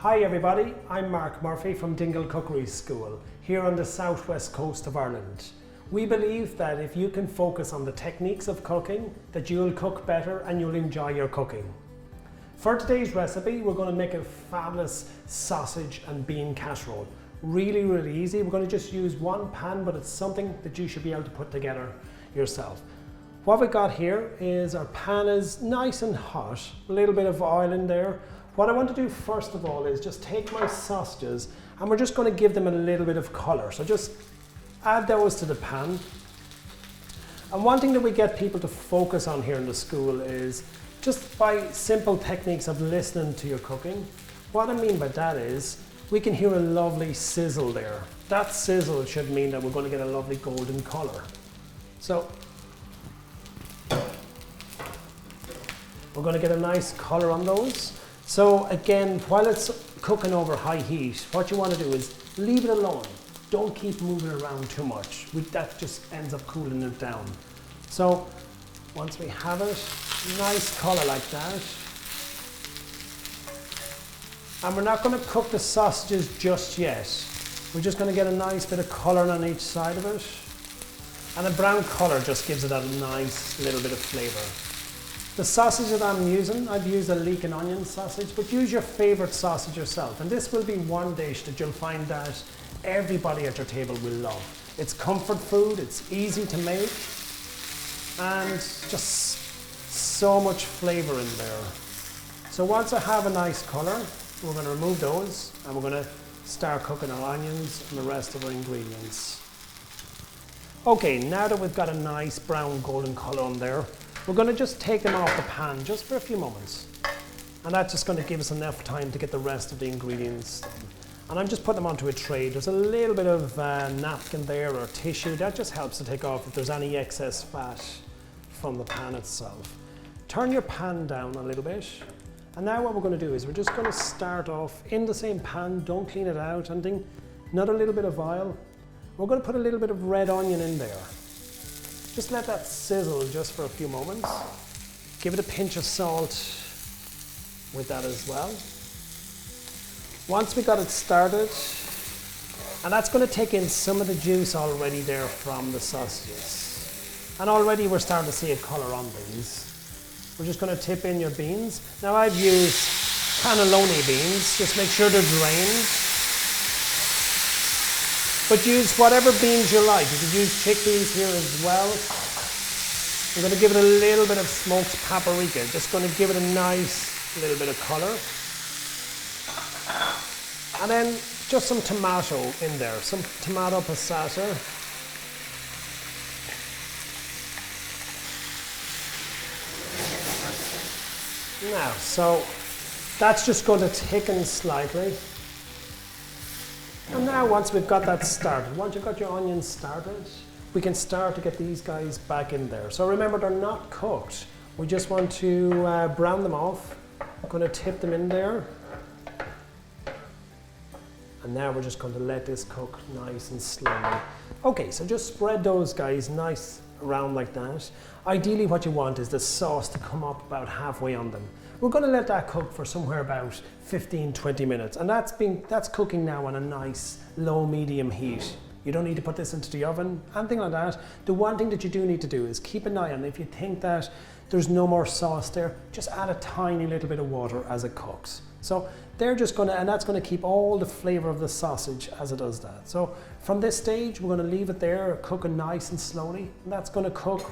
Hi everybody, I'm Mark Murphy from Dingle Cookery School here on the southwest coast of Ireland. We believe that if you can focus on the techniques of cooking, that you'll cook better and you'll enjoy your cooking. For today's recipe, we're going to make a fabulous sausage and bean casserole. Really easy. We're going to just use one pan, but it's something that you should be able to put together yourself. What we got here is our pan is nice and hot, a little bit of oil in there. What I want to do first of all is just take my sausages and we're just going to give them a little bit of colour. So just add those to the pan. And one thing that we get people to focus on here in the school is just by simple techniques of listening to your cooking. What I mean by that is we can hear a lovely sizzle there. That sizzle should mean that we're going to get a lovely golden colour. So we're going to get a nice colour on those. So again, while it's cooking over high heat, what you want to do is leave it alone. Don't keep moving around too much. That just ends up cooling it down. So once we have it, nice colour like that. And we're not going to cook the sausages just yet. We're just going to get a nice bit of colour on each side of it. And a brown colour just gives it a nice little bit of flavour. The sausage that I'm using, I've used a leek and onion sausage, but use your favourite sausage yourself. And this will be one dish that you'll find that everybody at your table will love. It's comfort food, it's easy to make, and just so much flavour in there. So once I have a nice colour, we're going to remove those and we're going to start cooking our onions and the rest of our ingredients. Okay, now that we've got a nice brown golden colour on there, we're going to just take them off the pan just for a few moments. And that's just going to give us enough time to get the rest of the ingredients done. And I'm just putting them onto a tray. There's a little bit of napkin there or tissue. That just helps to take off if there's any excess fat from the pan itself. Turn your pan down a little bit. And now what we're going to do is we're just going to start off in the same pan. Don't clean it out. And then another little bit of oil. We're going to put a little bit of red onion in there. Just let that sizzle just for a few moments. Give it a pinch of salt with that as well. Once we got it started, and that's going to take in some of the juice already there from the sausages. And already we're starting to see a colour on these. We're just going to tip in your beans. Now I've used cannelloni beans. Just make sure they're drained. But use whatever beans you like. You can use chickpeas here as well. I'm going to give it a little bit of smoked paprika. Just going to give it a nice little bit of colour. And then just some tomato in there. Some tomato passata. Now, so that's just going to thicken slightly. And now once we've got that started, once you've got your onions started, we can start to get these guys back in there. So remember, they're not cooked. We just want to brown them off. I'm going to tip them in there. And now we're just going to let this cook nice and slowly. Okay, so just spread those guys nice around like that. Ideally what you want is the sauce to come up about halfway on them. We're going to let that cook for somewhere about 15-20 minutes, and that's cooking now on a nice low-medium heat. You don't need to put this into the oven, anything like that. The one thing that you do need to do is keep an eye on, if you think that there's no more sauce there, just add a tiny little bit of water as it cooks. So they're just going to, and that's going to keep all the flavour of the sausage as it does that. So from this stage, we're going to leave it there, cooking nice and slowly, and that's going to cook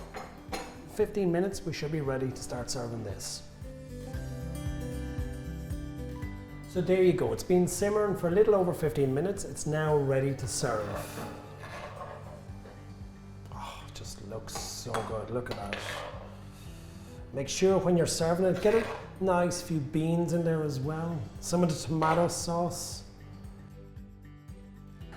15 minutes. We should be ready to start serving this. So there you go, it's been simmering for a little over 15 minutes. It's now ready to serve. Oh, it just looks so good, look at that. Make sure when you're serving it, get a nice few beans in there as well. Some of the tomato sauce.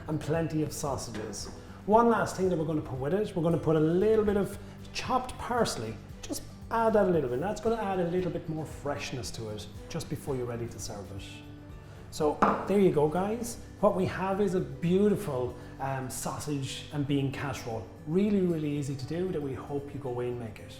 And plenty of sausages. One last thing that we're going to put with it, we're going to put a little bit of chopped parsley. Just add that a little bit. That's going to add a little bit more freshness to it just before you're ready to serve it. So there you go, guys. What we have is a beautiful sausage and bean casserole. Really easy to do, that we hope you go away and make it.